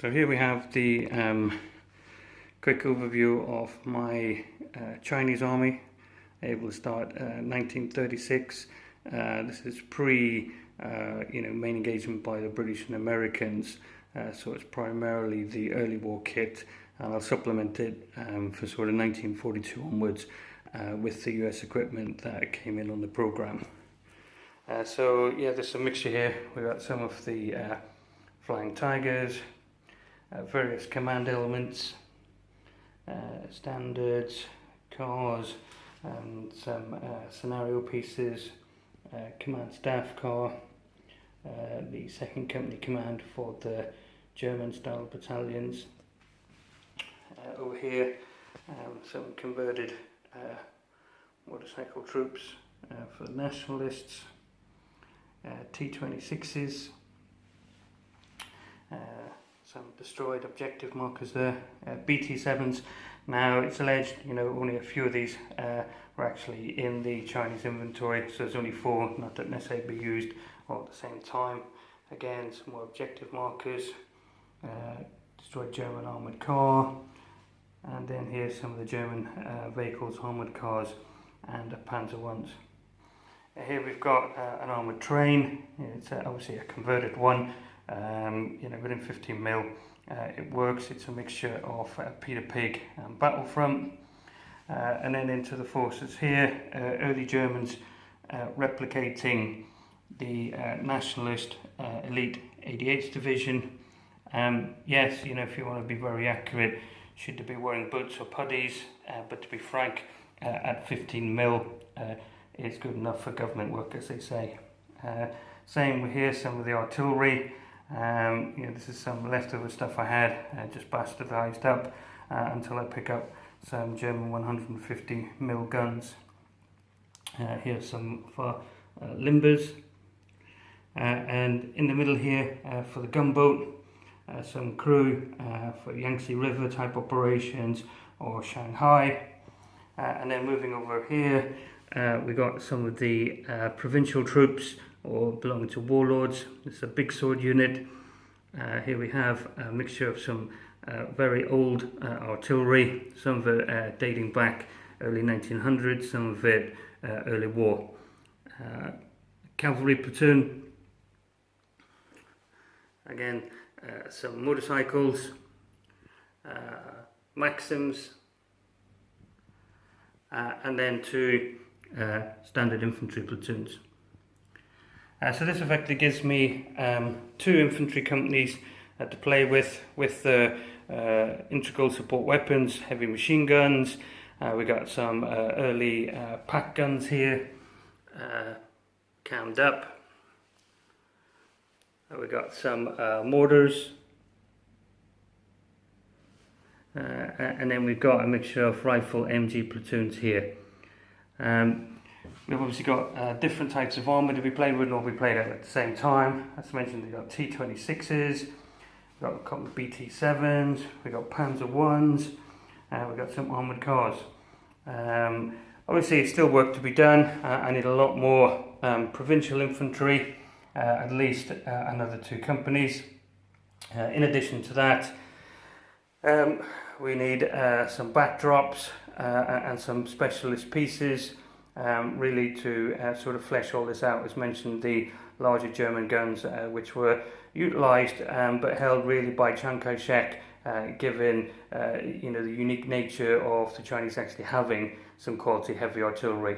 So here we have the quick overview of my Chinese army, able to start 1936. This is pre main engagement by the British and Americans, so it's primarily the early war kit, and I'll supplement it for sort of 1942 onwards with the US equipment that came in on the program. So yeah, there's a mixture here. We've got some of the Flying Tigers, various command elements, standards, cars, and some scenario pieces, command staff car, the second company command for the German style battalions. Over here, some converted motorcycle troops for the nationalists, T-26s, some destroyed objective markers there, BT-7s. Now it's alleged, only a few of these were actually in the Chinese inventory, so there's only 4, not that necessarily be used all at the same time. Again, some more objective markers, destroyed German armoured car, and then here's some of the German vehicles, armoured cars, and Panzer ones. Here we've got an armoured train. It's obviously a converted one, within 15mm. It works. It's a mixture of Peter Pig and Battlefront. And then into the forces here, early Germans replicating the nationalist elite 88th division. Yes, if you want to be very accurate, should they be wearing boots or puttees, but to be frank, at 15mm, it's good enough for government work, as they say. Same with here, some of the artillery. This is some leftover stuff I had, just bastardized up until I pick up some German 150mm guns. Here's some for limbers. And in the middle here, for the gunboat, some crew for Yangtze River type operations or Shanghai. And then moving over here, we got some of the provincial troops or belonging to warlords. This is a big sword unit. Here we have a mixture of some very old artillery, some of it dating back early 1900s, some of it early war. Cavalry platoon, again some motorcycles, Maxims, and then 2 standard infantry platoons. So this effectively gives me 2 infantry companies to play with the integral support weapons, heavy machine guns. We got some early pack guns here, cammed up. We got some mortars, and then we've got a mixture of rifle MG platoons here. We've obviously got different types of armour to be played with and all be played at the same time. As mentioned, we've got T-26s, we've got a couple of BT-7s, we've got Panzer ones, we've got some armoured cars. Obviously, it's still work to be done. I need a lot more provincial infantry, at least another 2 companies. In addition to that, we need some backdrops and some specialist pieces, really to sort of flesh all this out. As mentioned, the larger German guns, which were utilised but held really by Chiang Kai-shek, given the unique nature of the Chinese actually having some quality heavy artillery.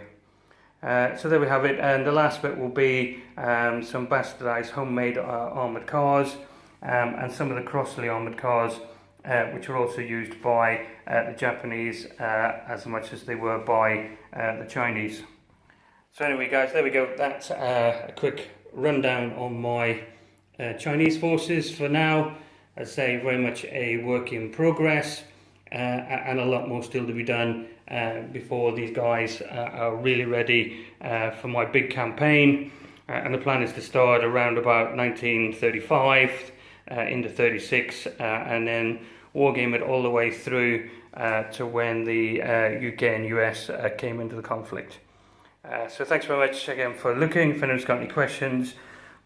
So there we have it, and the last bit will be some bastardised homemade armoured cars, and some of the Crossley armoured cars, which were also used by the Japanese as much as they were by the Chinese. So anyway guys, there we go. That's a quick rundown on my Chinese forces for now. I'd say very much a work in progress, and a lot more still to be done before these guys are really ready for my big campaign. And the plan is to start around about 1935 into 36, and then wargame it all the way through to when the UK and US came into the conflict. So thanks very much again for looking. If anyone's got any questions,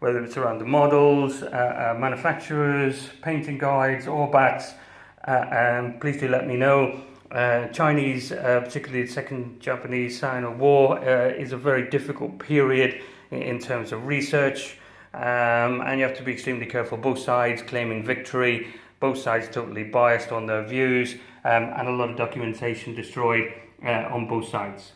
whether it's around the models, manufacturers, painting guides, or bats, please do let me know. Chinese, particularly the Second Japanese-Sino War, is a very difficult period in terms of research, and you have to be extremely careful. Both sides claiming victory, both sides totally biased on their views, and a lot of documentation destroyed on both sides.